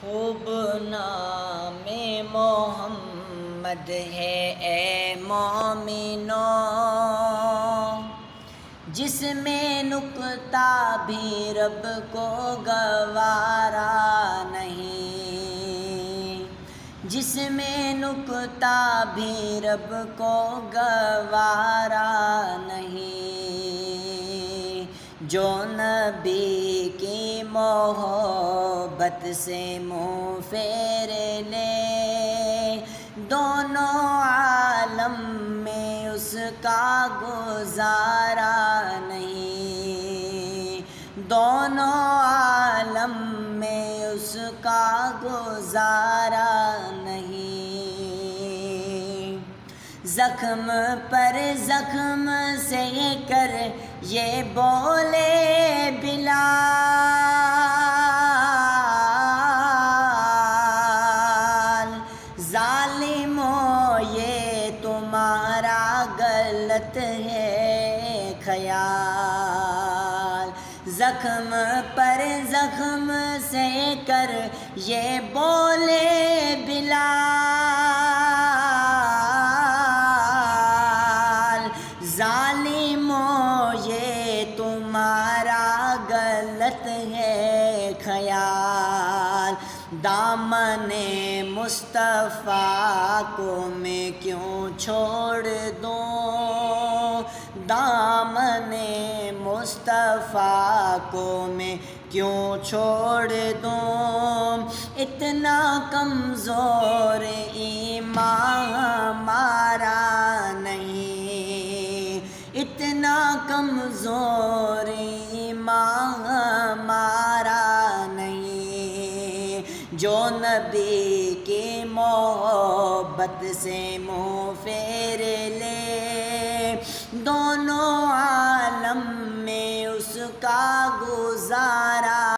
خوب نام محمد ہے اے مومنو، جس میں نکتہ بھی رب کو گوارا نہیں، جس میں نکتہ بھی رب کو گوارا نہیں، جو نبی کی محبت سے منہ پھیر لے، دونوں عالم میں اس کا گزارا نہیں، دونوں عالم میں اس کا گزارا نہیں۔ زخم پر زخم سے کر یہ بولے بلال، ظالمو یہ تمہارا غلط ہے خیال، زخم پر زخم سے کر یہ بولے بلال، ظالمو یہ تمہارا غلط ہے خیال، دامن مصطفیٰ کو میں کیوں چھوڑ دوں، دامن مصطفیٰ کو میں کیوں چھوڑ دوں، اتنا کمزور ایمان ہمارا نہیں، اتنا کمزور ایمان ہمارا نہیں، جو نبی کی محبت سے منہ پھیر